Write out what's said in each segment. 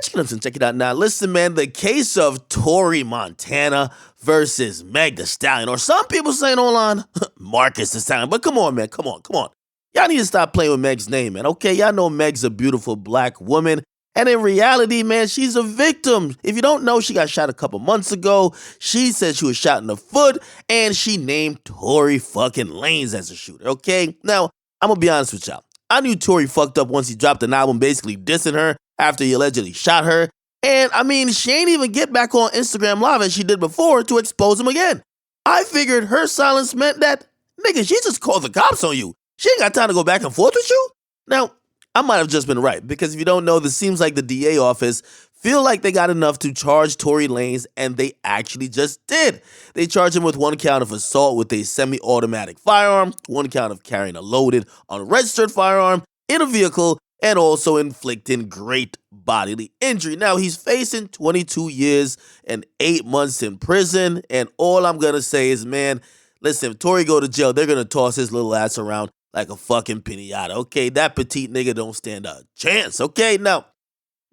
Check it out now. Listen, man, the case of Tory Montana versus Meg The Stallion, or some people saying online, Marcus The Stallion. But come on, man, come on. Y'all need to stop playing with Meg's name, man, okay? Y'all know Meg's a beautiful black woman, and in reality, man, she's a victim. If you don't know, she got shot a couple months ago. She said she was shot in the foot, and she named Tory fucking Lanez as a shooter, okay? Now, I'm gonna be honest with y'all. I knew Tory fucked up once he dropped an album basically dissing her after he allegedly shot her. And I mean, she ain't even get back on Instagram Live as she did before to expose him again. I figured her silence meant that, nigga, she just called the cops on you. She ain't got time to go back and forth with you. Now, I might have just been right, because if you don't know, this seems like the DA office feel like they got enough to charge Tory Lanez, and they actually just did. They charged him with 1 count of assault with a semi-automatic firearm, 1 count of carrying a loaded, unregistered firearm in a vehicle, and also inflicting great bodily injury. Now, he's facing 22 years and 8 months in prison, and all I'm going to say is, man, listen, if Tory go to jail, they're going to toss his little ass around like a fucking pinata, okay? That petite nigga don't stand a chance, okay? Now,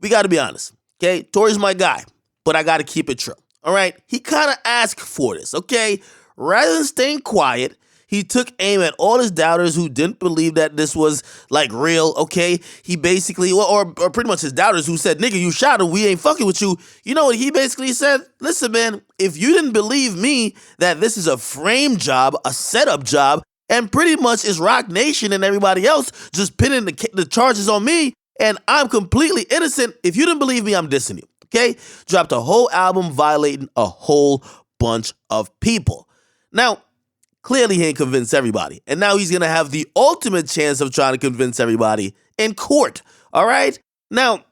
we got to be honest. Okay, Tory's my guy, but I got to keep it true, all right? He kind of asked for this, okay? Rather than staying quiet, he took aim at all his doubters who didn't believe that this was, like, real, okay? He basically, or pretty much his doubters who said, nigga, you shot him, we ain't fucking with you. You know what he basically said? Listen, man, if you didn't believe me that this is a frame job, a setup job, and pretty much is Rock Nation and everybody else just pinning the charges on me, and I'm completely innocent. If you didn't believe me, I'm dissing you, okay? Dropped a whole album violating a whole bunch of people. Now, clearly he ain't convinced everybody. And now he's going to have the ultimate chance of trying to convince everybody in court, all right? Now,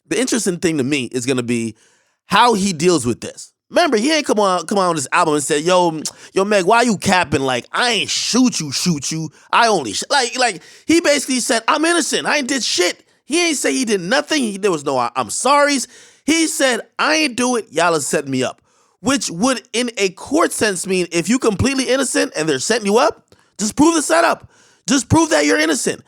the interesting thing to me is going to be how he deals with this. Remember, he ain't come on with this album and said, yo, Meg, why you capping? Like, I ain't shoot you. I only, like, he basically said, I'm innocent. I ain't did shit. He ain't say he did nothing. There was no I'm sorries. He said, I ain't do it. Y'all are setting me up. Which would, in a court sense, mean if you completely innocent and they're setting you up, just prove the setup. Just prove that you're innocent.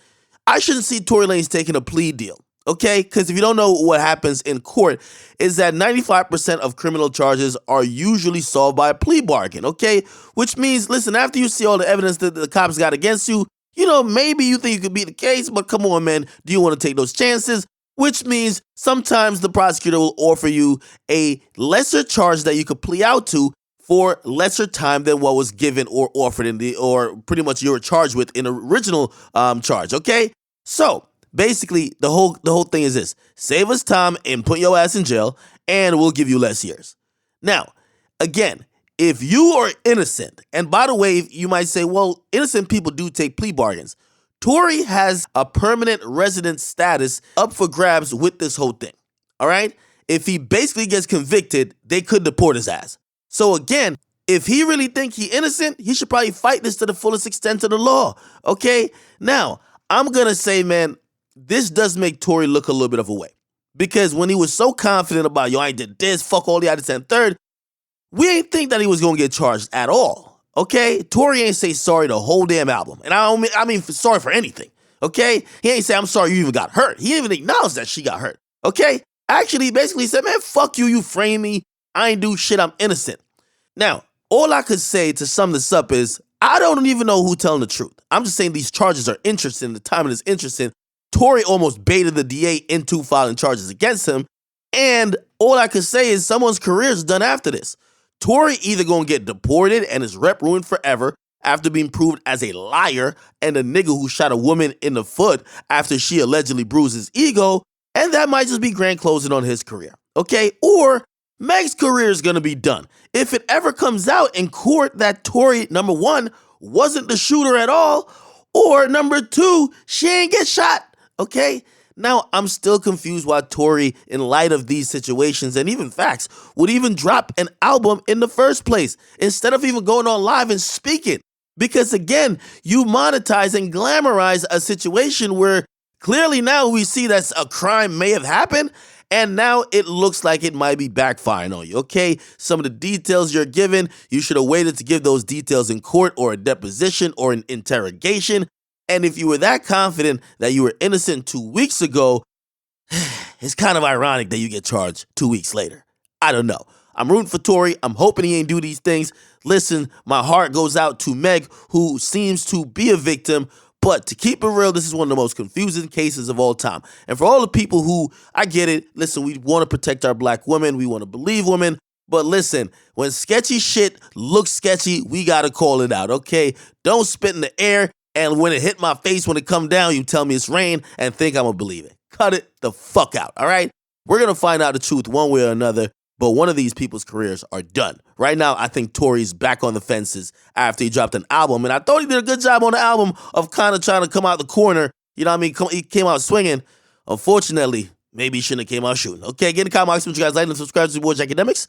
I shouldn't see Tory Lanez taking a plea deal, okay? Because if you don't know what happens in court, is that 95% of criminal charges are usually solved by a plea bargain, okay? Which means, listen, after you see all the evidence that the cops got against you, you know, maybe you think you could beat the case, but come on, man, do you want to take those chances? Which means sometimes the prosecutor will offer you a lesser charge that you could plea out to for lesser time than what was given or offered or pretty much you were charged with in the original charge, okay? So basically, the whole thing is this: save us time and put your ass in jail, and we'll give you less years. Now, again, if you are innocent, and by the way, you might say, well, innocent people do take plea bargains. Tory has a permanent resident status up for grabs with this whole thing, all right? If he basically gets convicted, they could deport his ass. So again, if he really think he innocent, he should probably fight this to the fullest extent of the law, okay? Now, I'm going to say, man, this does make Tory look a little bit of a way. Because when he was so confident about, yo, I did this, fuck all the other 10 third, we ain't think that he was going to get charged at all, okay? Tory ain't say sorry the whole damn album. And I mean sorry for anything, okay? He ain't say, I'm sorry you even got hurt. He didn't even acknowledge that she got hurt, okay? Actually, he basically said, man, fuck you, you framed me. I ain't do shit, I'm innocent. Now, all I could say to sum this up is, I don't even know who's telling the truth. I'm just saying these charges are interesting. The timing is interesting. Tory almost baited the DA into filing charges against him. And all I could say is someone's career is done after this. Tory either gonna get deported and his rep ruined forever after being proved as a liar and a nigga who shot a woman in the foot after she allegedly bruised his ego, and that might just be grand closing on his career, okay? Or Meg's career is gonna be done. If it ever comes out in court that Tory, number one, wasn't the shooter at all, or number two, she ain't get shot, okay? Now, I'm still confused why Tory, in light of these situations and even facts, would even drop an album in the first place instead of even going on live and speaking. Because again, you monetize and glamorize a situation where clearly now we see that a crime may have happened, and now it looks like it might be backfiring on you, okay? Some of the details you're given, you should have waited to give those details in court or a deposition or an interrogation. And if you were that confident that you were innocent 2 weeks ago, it's kind of ironic that you get charged 2 weeks later. I don't know. I'm rooting for Tory. I'm hoping he ain't do these things. Listen, my heart goes out to Meg, who seems to be a victim. But to keep it real, this is one of the most confusing cases of all time. And for all the people who, I get it, listen, we want to protect our black women. We want to believe women. But listen, when sketchy shit looks sketchy, we got to call it out, okay? Don't spit in the air. And when it hit my face, when it come down, you tell me it's rain and think I'm going to believe it. Cut it the fuck out, all right? We're going to find out the truth one way or another. But one of these people's careers are done. Right now, I think Tory's back on the fences after he dropped an album. And I thought he did a good job on the album of kind of trying to come out the corner. You know what I mean? He came out swinging. Unfortunately, maybe he shouldn't have came out shooting. Okay, get in the comment box. What you guys like and subscribe to the boy Akademiks.